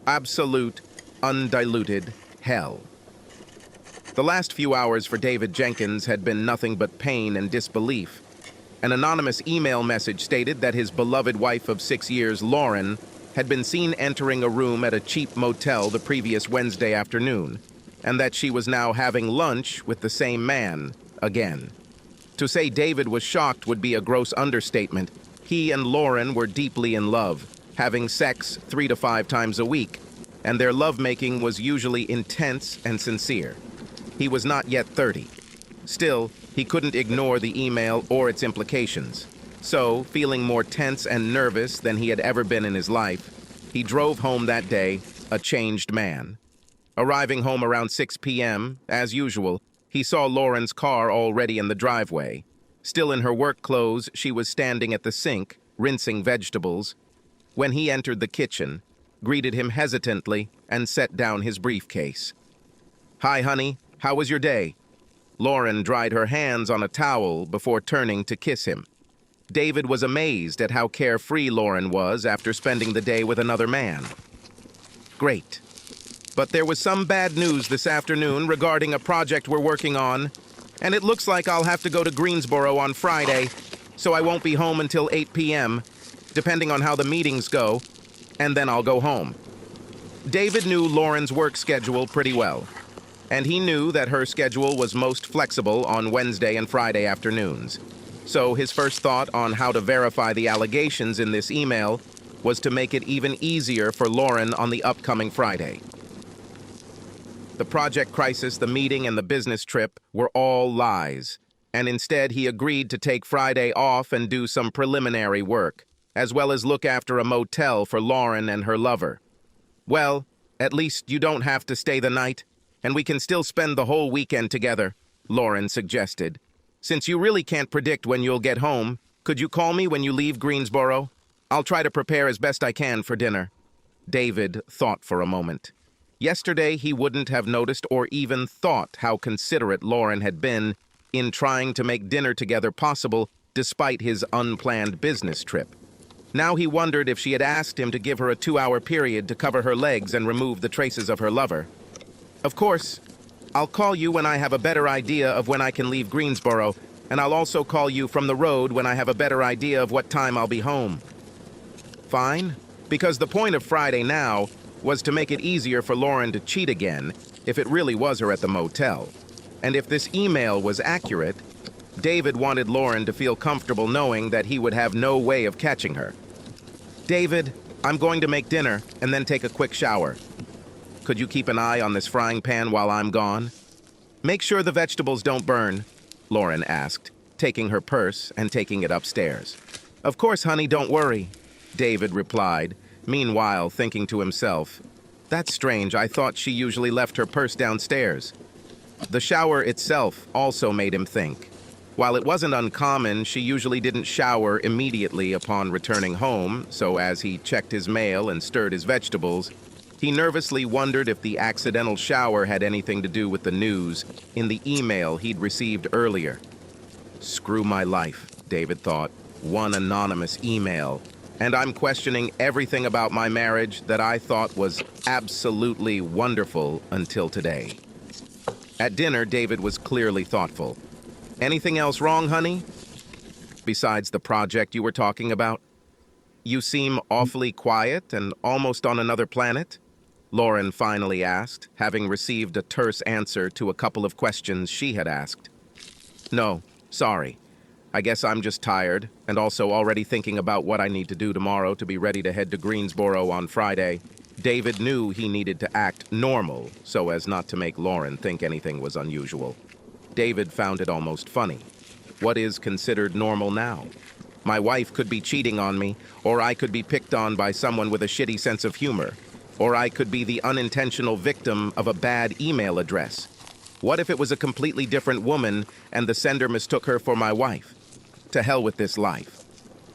Absolute, undiluted hell. The last few hours for David Jenkins had been nothing but pain and disbelief. An anonymous email message stated that his beloved wife of 6 years, Lauren, had been seen entering a room at a cheap motel the previous Wednesday afternoon, and that she was now having lunch with the same man again. To say David was shocked would be a gross understatement. He and Lauren were deeply in love, having sex 3 to 5 times a week, and their lovemaking was usually intense and sincere. He was not yet 30. Still, he couldn't ignore the email or its implications. So, feeling more tense and nervous than he had ever been in his life, he drove home that day, a changed man. Arriving home around 6 p.m., as usual, he saw Lauren's car already in the driveway. Still in her work clothes, she was standing at the sink, rinsing vegetables, when he entered the kitchen, greeted him hesitantly, and set down his briefcase. "Hi, honey. How was your day?" Lauren dried her hands on a towel before turning to kiss him. David was amazed at how carefree Lauren was after spending the day with another man. "Great. But there was some bad news this afternoon regarding a project we're working on, and it looks like I'll have to go to Greensboro on Friday, so I won't be home until 8 p.m., depending on how the meetings go, and then I'll go home." David knew Lauren's work schedule pretty well, and he knew that her schedule was most flexible on Wednesday and Friday afternoons. So his first thought on how to verify the allegations in this email was to make it even easier for Lauren on the upcoming Friday. The project crisis, the meeting, and the business trip were all lies, and instead he agreed to take Friday off and do some preliminary work, as well as look after a motel for Lauren and her lover. "Well, at least you don't have to stay the night, and we can still spend the whole weekend together," Lauren suggested. "Since you really can't predict when you'll get home, could you call me when you leave Greensboro? I'll try to prepare as best I can for dinner." David thought for a moment. Yesterday, he wouldn't have noticed or even thought how considerate Lauren had been in trying to make dinner together possible despite his unplanned business trip. Now he wondered if she had asked him to give her a 2-hour period to cover her legs and remove the traces of her lover. "Of course, I'll call you when I have a better idea of when I can leave Greensboro, and I'll also call you from the road when I have a better idea of what time I'll be home." Fine, because the point of Friday now was to make it easier for Lauren to cheat again if it really was her at the motel. And if this email was accurate, David wanted Lauren to feel comfortable knowing that he would have no way of catching her. "David, I'm going to make dinner and then take a quick shower. Could you keep an eye on this frying pan while I'm gone? Make sure the vegetables don't burn," Lauren asked, taking her purse and taking it upstairs. "Of course, honey, don't worry," David replied, meanwhile thinking to himself, "That's strange, I thought she usually left her purse downstairs." The shower itself also made him think. While it wasn't uncommon, she usually didn't shower immediately upon returning home, so as he checked his mail and stirred his vegetables, he nervously wondered if the accidental shower had anything to do with the news in the email he'd received earlier. Screw my life, David thought. One anonymous email, and I'm questioning everything about my marriage that I thought was absolutely wonderful until today. At dinner, David was clearly thoughtful. "Anything else wrong, honey? Besides the project you were talking about? You seem awfully quiet and almost on another planet," Lauren finally asked, having received a terse answer to a couple of questions she had asked. "No, sorry. I guess I'm just tired, and also already thinking about what I need to do tomorrow to be ready to head to Greensboro on Friday." David knew he needed to act normal so as not to make Lauren think anything was unusual. David found it almost funny. What is considered normal now? My wife could be cheating on me, or I could be picked on by someone with a shitty sense of humor, or I could be the unintentional victim of a bad email address. What if it was a completely different woman and the sender mistook her for my wife? To hell with this life.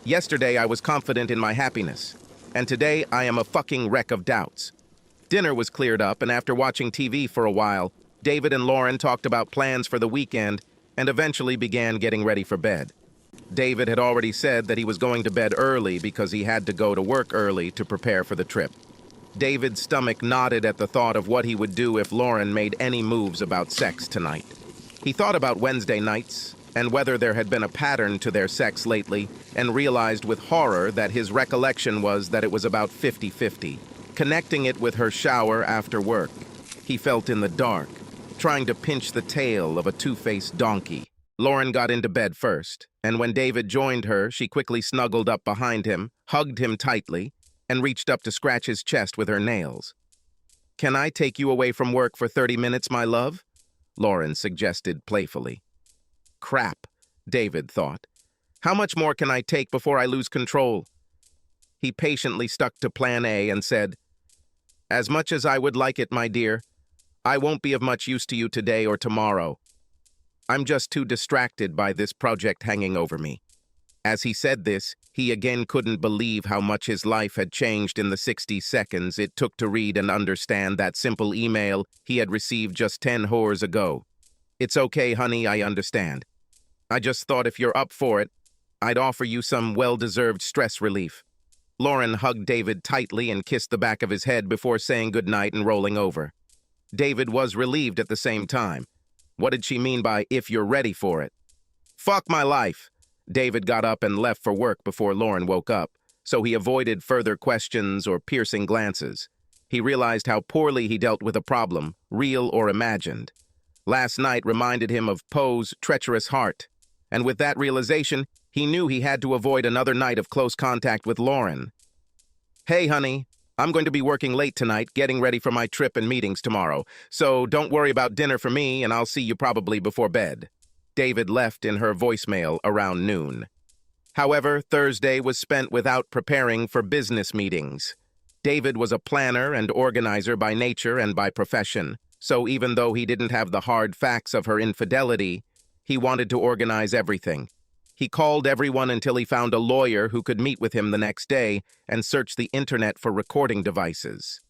Yesterday I was confident in my happiness, and today I am a fucking wreck of doubts. Dinner was cleared up, and after watching TV for a while, David and Lauren talked about plans for the weekend and eventually began getting ready for bed. David had already said that he was going to bed early because he had to go to work early to prepare for the trip. David's stomach knotted at the thought of what he would do if Lauren made any moves about sex tonight. He thought about Wednesday nights and whether there had been a pattern to their sex lately, and realized with horror that his recollection was that it was about 50-50. Connecting it with her shower after work, he felt in the dark, trying to pinch the tail of a two-faced donkey. Lauren got into bed first, and when David joined her, she quickly snuggled up behind him, hugged him tightly, and reached up to scratch his chest with her nails. "Can I take you away from work for 30 minutes, my love?" Lauren suggested playfully. Crap, David thought. How much more can I take before I lose control? He patiently stuck to plan A and said, "As much as I would like it, my dear, I won't be of much use to you today or tomorrow. I'm just too distracted by this project hanging over me." As he said this, he again couldn't believe how much his life had changed in the 60 seconds it took to read and understand that simple email he had received just 10 hours ago. "It's okay, honey, I understand. I just thought if you're up for it, I'd offer you some well-deserved stress relief." Lauren hugged David tightly and kissed the back of his head before saying goodnight and rolling over. David was relieved at the same time. What did she mean by, "if you're ready for it"? Fuck my life! David got up and left for work before Lauren woke up, so he avoided further questions or piercing glances. He realized how poorly he dealt with a problem, real or imagined. Last night reminded him of Poe's treacherous heart, and with that realization, he knew he had to avoid another night of close contact with Lauren. "Hey, honey, I'm going to be working late tonight, getting ready for my trip and meetings tomorrow, so don't worry about dinner for me, and I'll see you probably before bed." David left in her voicemail around noon. However, Thursday was spent without preparing for business meetings. David was a planner and organizer by nature and by profession, so even though he didn't have the hard facts of her infidelity, he wanted to organize everything. He called everyone until he found a lawyer who could meet with him the next day and searched the internet for recording devices.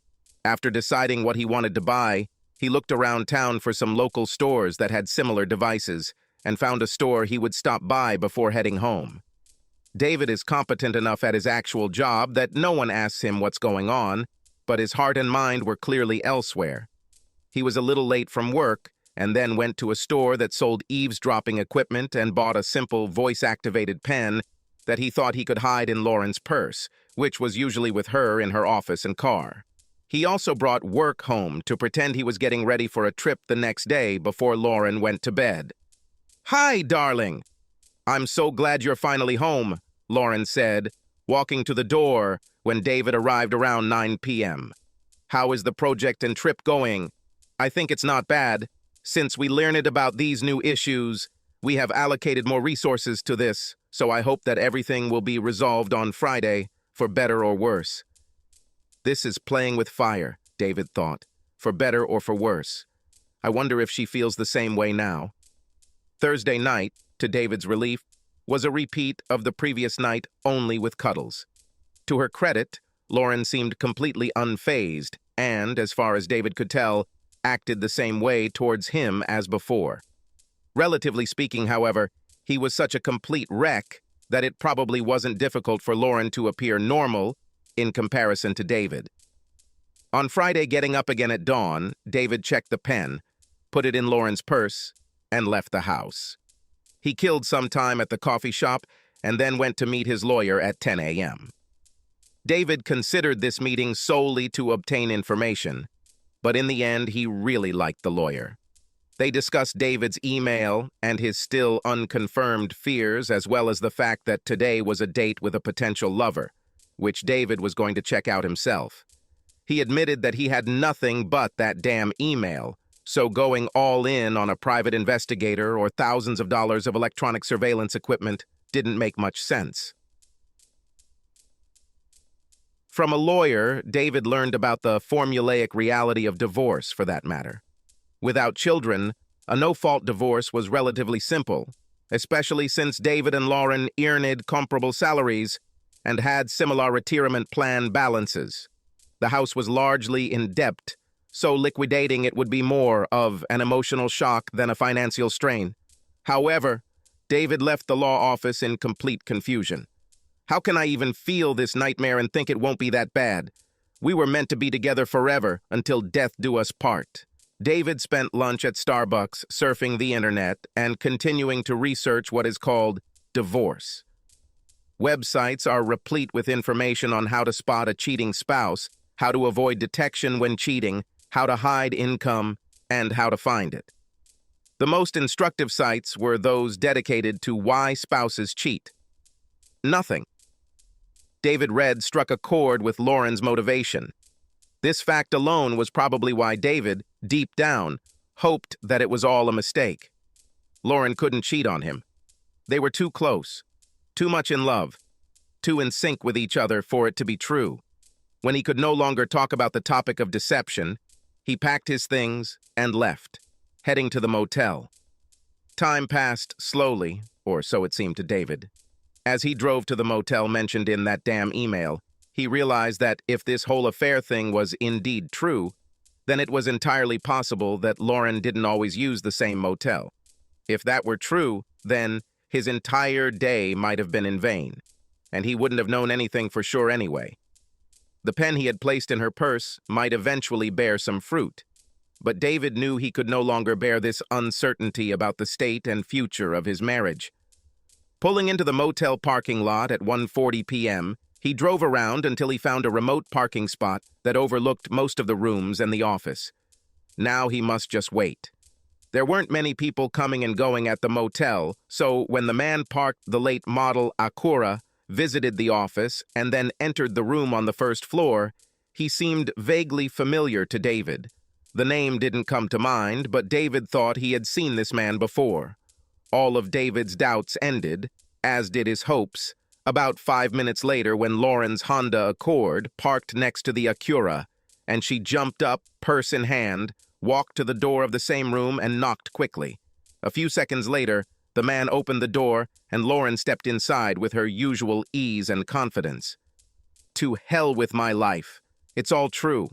After deciding what he wanted to buy, he looked around town for some local stores that had similar devices and found a store he would stop by before heading home. David is competent enough at his actual job that no one asks him what's going on, but his heart and mind were clearly elsewhere. He was a little late from work and then went to a store that sold eavesdropping equipment and bought a simple voice-activated pen that he thought he could hide in Lauren's purse, which was usually with her in her office and car. He also brought work home to pretend he was getting ready for a trip the next day before Lauren went to bed. "Hi, darling. I'm so glad you're finally home," Lauren said, walking to the door when David arrived around 9 p.m. "How is the project and trip going?" "I think it's not bad. Since we learned about these new issues, we have allocated more resources to this, so I hope that everything will be resolved on Friday, for better or worse." This is playing with fire, David thought, for better or for worse. I wonder if she feels the same way now. Thursday night, to David's relief, was a repeat of the previous night, only with cuddles. To her credit, Lauren seemed completely unfazed and, as far as David could tell, acted the same way towards him as before. Relatively speaking, however, he was such a complete wreck that it probably wasn't difficult for Lauren to appear normal in comparison to David. On Friday, getting up again at dawn, David checked the pen, put it in Lauren's purse, and left the house. He killed some time at the coffee shop and then went to meet his lawyer at 10 a.m. David considered this meeting solely to obtain information, but in the end, he really liked the lawyer. They discussed David's email and his still unconfirmed fears, as well as the fact that today was a date with a potential lover, which David was going to check out himself. He admitted that he had nothing but that damn email, so going all in on a private investigator or thousands of dollars of electronic surveillance equipment didn't make much sense. From a lawyer, David learned about the formulaic reality of divorce, for that matter. Without children, a no-fault divorce was relatively simple, especially since David and Lauren earned comparable salaries and had similar retirement plan balances. The house was largely in debt, so liquidating it would be more of an emotional shock than a financial strain. However, David left the law office in complete confusion. How can I even feel this nightmare and think it won't be that bad? We were meant to be together forever until death do us part. David spent lunch at Starbucks surfing the internet and continuing to research what is called divorce. Websites are replete with information on how to spot a cheating spouse, how to avoid detection when cheating, how to hide income, and how to find it. The most instructive sites were those dedicated to why spouses cheat. Nothing. David read struck a chord with Lauren's motivation. This fact alone was probably why David, deep down, hoped that it was all a mistake. Lauren couldn't cheat on him. They were too close, too much in love, too in sync with each other for it to be true. When he could no longer talk about the topic of deception, he packed his things and left, heading to the motel. Time passed slowly, or so it seemed to David. As he drove to the motel mentioned in that damn email, he realized that if this whole affair thing was indeed true, then it was entirely possible that Lauren didn't always use the same motel. If that were true, then his entire day might have been in vain, and he wouldn't have known anything for sure anyway. The pen he had placed in her purse might eventually bear some fruit, but David knew he could no longer bear this uncertainty about the state and future of his marriage. Pulling into the motel parking lot at 1:40 p.m., he drove around until he found a remote parking spot that overlooked most of the rooms and the office. Now he must just wait. There weren't many people coming and going at the motel, so when the man parked the late model Acura, visited the office, and then entered the room on the first floor, he seemed vaguely familiar to David. The name didn't come to mind, but David thought he had seen this man before. All of David's doubts ended, as did his hopes, about 5 minutes later when Lauren's Honda Accord parked next to the Acura, and she jumped up, purse in hand, walked to the door of the same room and knocked quickly. A few seconds later, the man opened the door and Lauren stepped inside with her usual ease and confidence. To hell with my life. It's all true,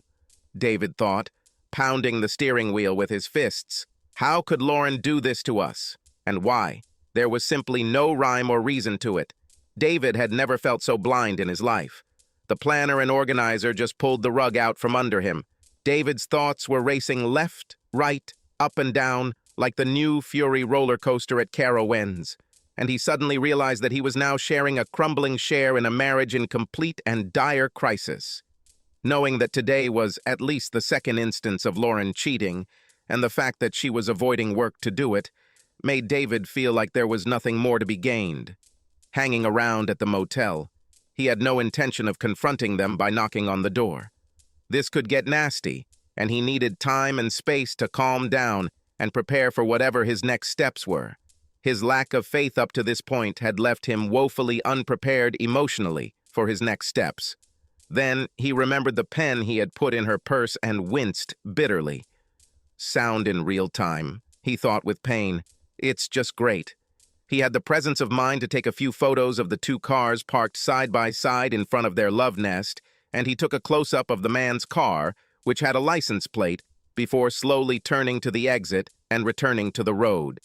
David thought, pounding the steering wheel with his fists. How could Lauren do this to us? And why? There was simply no rhyme or reason to it. David had never felt so blind in his life. The planner and organizer just pulled the rug out from under him. David's thoughts were racing left, right, up and down, like the new Fury roller coaster at Carowinds. And he suddenly realized that he was now sharing a crumbling share in a marriage in complete and dire crisis. Knowing that today was at least the second instance of Lauren cheating, and the fact that she was avoiding work to do it, made David feel like there was nothing more to be gained. Hanging around at the motel, he had no intention of confronting them by knocking on the door. This could get nasty, and he needed time and space to calm down and prepare for whatever his next steps were. His lack of faith up to this point had left him woefully unprepared emotionally for his next steps. Then he remembered the pen he had put in her purse and winced bitterly. Sound in real time, he thought with pain. It's just great. He had the presence of mind to take a few photos of the two cars parked side by side in front of their love nest, and he took a close-up of the man's car, which had a license plate, before slowly turning to the exit and returning to the road.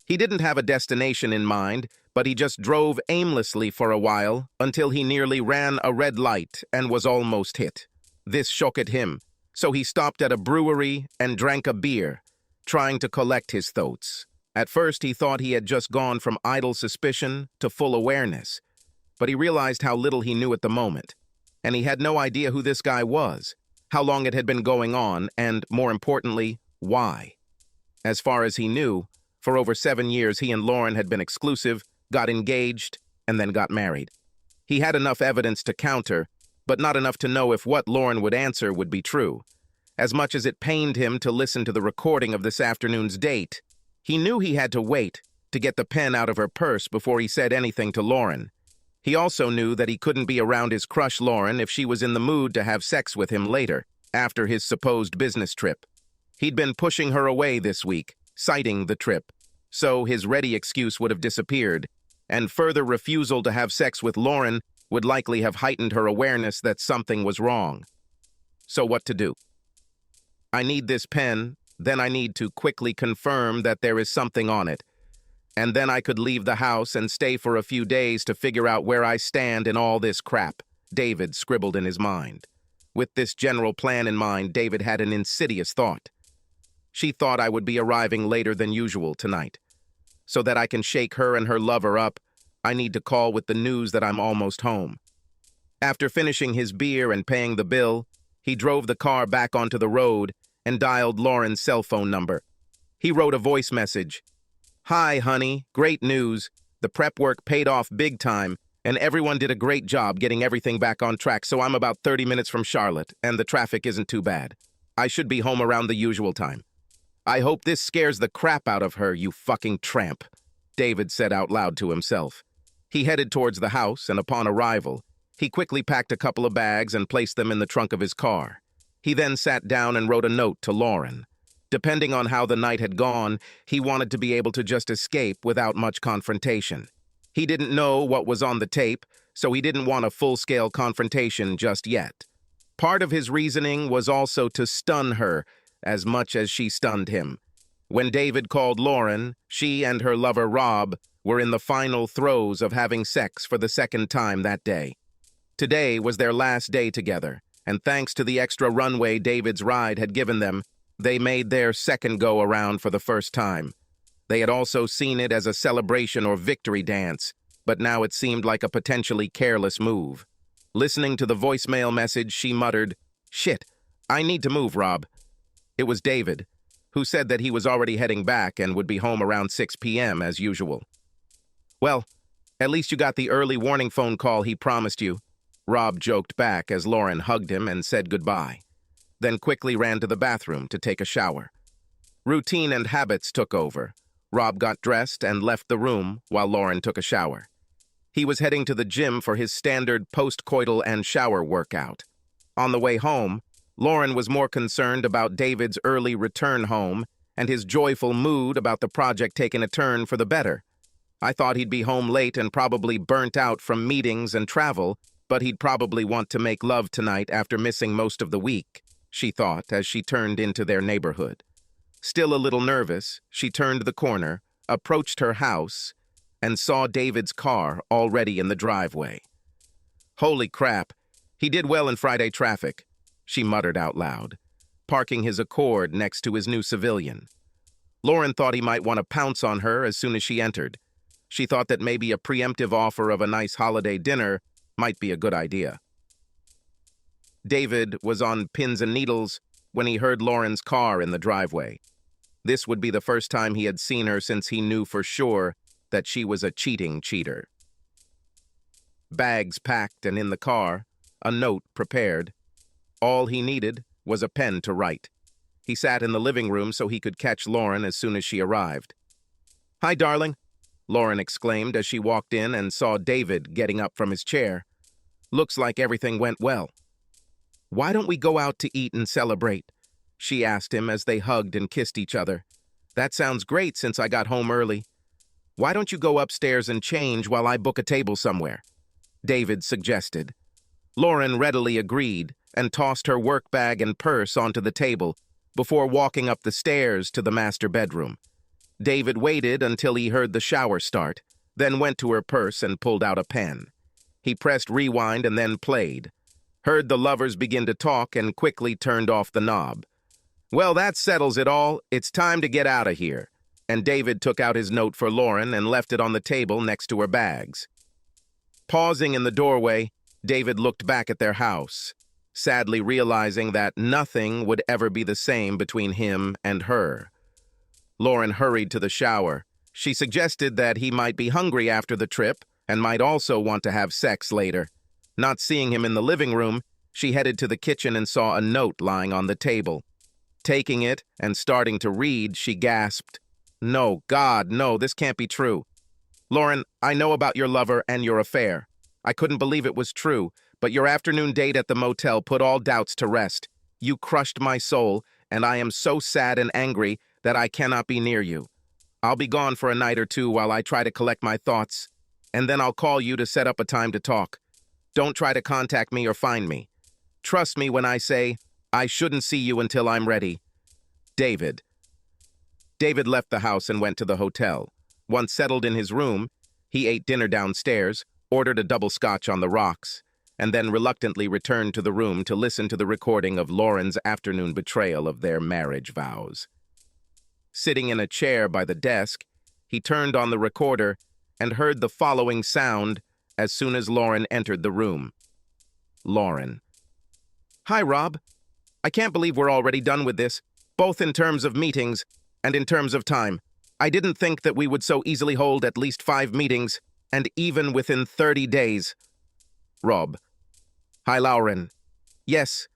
He didn't have a destination in mind, but he just drove aimlessly for a while until he nearly ran a red light and was almost hit. This shocked him, so he stopped at a brewery and drank a beer, trying to collect his thoughts. At first, he thought he had just gone from idle suspicion to full awareness, but he realized how little he knew at the moment, and he had no idea who this guy was, how long it had been going on, and, more importantly, why. As far as he knew, for over 7 years he and Lauren had been exclusive, got engaged, and then got married. He had enough evidence to counter, but not enough to know if what Lauren would answer would be true. As much as it pained him to listen to the recording of this afternoon's date, he knew he had to wait to get the pen out of her purse before he said anything to Lauren. He also knew that he couldn't be around his crush Lauren if she was in the mood to have sex with him later, after his supposed business trip. He'd been pushing her away this week, citing the trip, so his ready excuse would have disappeared, and further refusal to have sex with Lauren would likely have heightened her awareness that something was wrong. So what to do? I need this pen, then I need to quickly confirm that there is something on it, and then I could leave the house and stay for a few days to figure out where I stand in all this crap, David scribbled in his mind. With this general plan in mind, David had an insidious thought. She thought I would be arriving later than usual tonight. So that I can shake her and her lover up, I need to call with the news that I'm almost home. After finishing his beer and paying the bill, he drove the car back onto the road and dialed Lauren's cell phone number. He wrote a voice message. "Hi, honey, great news. The prep work paid off big time, and everyone did a great job getting everything back on track, so I'm about 30 minutes from Charlotte, and the traffic isn't too bad. I should be home around the usual time. I hope this scares the crap out of her, you fucking tramp," David said out loud to himself. He headed towards the house, and upon arrival, he quickly packed a couple of bags and placed them in the trunk of his car. He then sat down and wrote a note to Lauren. Depending on how the night had gone, he wanted to be able to just escape without much confrontation. He didn't know what was on the tape, so he didn't want a full-scale confrontation just yet. Part of his reasoning was also to stun her as much as she stunned him. When David called Lauren, she and her lover Rob were in the final throes of having sex for the second time that day. Today was their last day together, and thanks to the extra runway David's ride had given them, they made their second go-around for the first time. They had also seen it as a celebration or victory dance, but now it seemed like a potentially careless move. Listening to the voicemail message, she muttered, "Shit, I need to move, Rob." It was David, who said that he was already heading back and would be home around 6 p.m. as usual. "Well, at least you got the early warning phone call he promised you," Rob joked back as Lauren hugged him and said goodbye, then quickly ran to the bathroom to take a shower. Routine and habits took over. Rob got dressed and left the room while Lauren took a shower. He was heading to the gym for his standard post-coital and shower workout. On the way home, Lauren was more concerned about David's early return home and his joyful mood about the project taking a turn for the better. "I thought he'd be home late and probably burnt out from meetings and travel, but he'd probably want to make love tonight after missing most of the week," she thought as she turned into their neighborhood. Still a little nervous, she turned the corner, approached her house, and saw David's car already in the driveway. "Holy crap, he did well in Friday traffic," she muttered out loud, parking his Accord next to his new civilian. Lauren thought he might want to pounce on her as soon as she entered. She thought that maybe a preemptive offer of a nice holiday dinner might be a good idea. David was on pins and needles when he heard Lauren's car in the driveway. This would be the first time he had seen her since he knew for sure that she was a cheating cheater. Bags packed and in the car, a note prepared. All he needed was a pen to write. He sat in the living room so he could catch Lauren as soon as she arrived. "Hi, darling," Lauren exclaimed as she walked in and saw David getting up from his chair. "Looks like everything went well." "Why don't we go out to eat and celebrate?" she asked him as they hugged and kissed each other. "That sounds great since I got home early. Why don't you go upstairs and change while I book a table somewhere?" David suggested. Lauren readily agreed and tossed her work bag and purse onto the table before walking up the stairs to the master bedroom. David waited until he heard the shower start, then went to her purse and pulled out a pen. He pressed rewind and then played, heard the lovers begin to talk, and quickly turned off the knob. "Well, that settles it all. It's time to get out of here." And David took out his note for Lauren and left it on the table next to her bags. Pausing in the doorway, David looked back at their house, sadly realizing that nothing would ever be the same between him and her. Lauren hurried to the shower. She suggested that he might be hungry after the trip and might also want to have sex later. Not seeing him in the living room, she headed to the kitchen and saw a note lying on the table. Taking it and starting to read, she gasped, "No, God, no, this can't be true. Lauren, I know about your lover and your affair. I couldn't believe it was true, but your afternoon date at the motel put all doubts to rest. You crushed my soul, and I am so sad and angry that I cannot be near you. I'll be gone for a night or two while I try to collect my thoughts, and then I'll call you to set up a time to talk. Don't try to contact me or find me. Trust me when I say I shouldn't see you until I'm ready. David." David left the house and went to the hotel. Once settled in his room, he ate dinner downstairs, ordered a double scotch on the rocks, and then reluctantly returned to the room to listen to the recording of Lauren's afternoon betrayal of their marriage vows. Sitting in a chair by the desk, he turned on the recorder and heard the following sound as soon as Lauren entered the room. Lauren. Hi, Rob. I can't believe we're already done with this, both in terms of meetings and in terms of time. I didn't think that we would so easily hold at least 5 meetings, and even within 30 days. Rob. Hi, Lauren. Yes,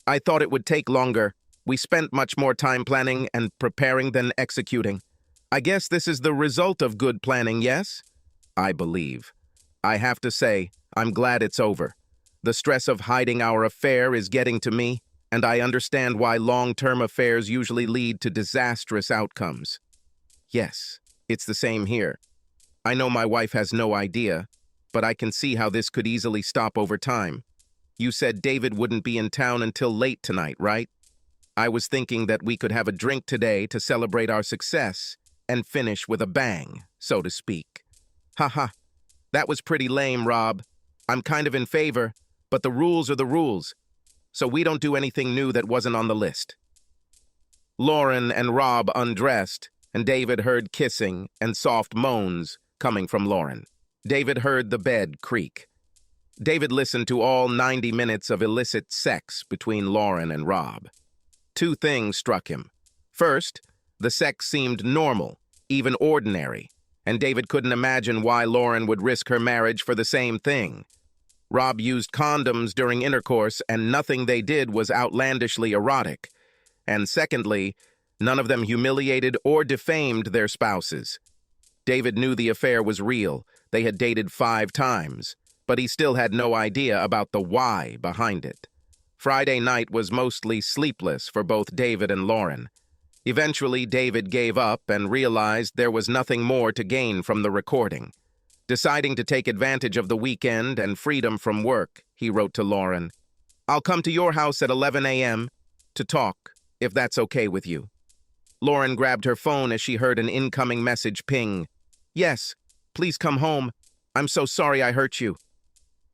I thought it would take longer. We spent much more time planning and preparing than executing. I guess this is the result of good planning, yes? I believe. I have to say, I'm glad it's over. The stress of hiding our affair is getting to me, and I understand why long-term affairs usually lead to disastrous outcomes. Yes, it's the same here. I know my wife has no idea, but I can see how this could easily stop over time. You said David wouldn't be in town until late tonight, right? I was thinking that we could have a drink today to celebrate our success and finish with a bang, so to speak. Haha, that was pretty lame, Rob. I'm kind of in favor, but the rules are the rules, so we don't do anything new that wasn't on the list. Lauren and Rob undressed, and David heard kissing and soft moans coming from Lauren. David heard the bed creak. David listened to all 90 minutes of illicit sex between Lauren and Rob. 2 things struck him. First, the sex seemed normal, even ordinary, and David couldn't imagine why Lauren would risk her marriage for the same thing. Rob used condoms during intercourse, and nothing they did was outlandishly erotic. And secondly, none of them humiliated or defamed their spouses. David knew the affair was real. They had dated 5 times, but he still had no idea about the why behind it. Friday night was mostly sleepless for both David and Lauren. Eventually, David gave up and realized there was nothing more to gain from the recording. Deciding to take advantage of the weekend and freedom from work, he wrote to Lauren, "I'll come to your house at 11 a.m. to talk, if that's okay with you." Lauren grabbed her phone as she heard an incoming message ping. "Yes, please come home. I'm so sorry I hurt you."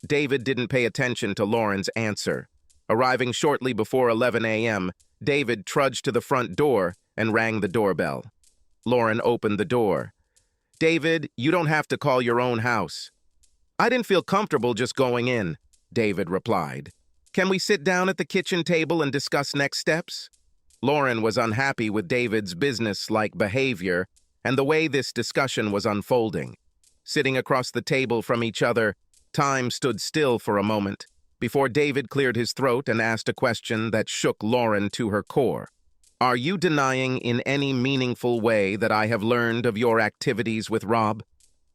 David didn't pay attention to Lauren's answer. Arriving shortly before 11 a.m., David trudged to the front door and rang the doorbell. Lauren opened the door. "David, you don't have to call your own house." "I didn't feel comfortable just going in," David replied. "Can we sit down at the kitchen table and discuss next steps?" Lauren was unhappy with David's business-like behavior and the way this discussion was unfolding. Sitting across the table from each other, time stood still for a moment before David cleared his throat and asked a question that shook Lauren to her core. "Are you denying in any meaningful way that I have learned of your activities with Rob?"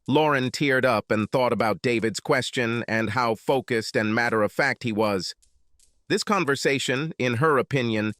Lauren teared up and thought about David's question and how focused and matter-of-fact he was. This conversation, in her opinion,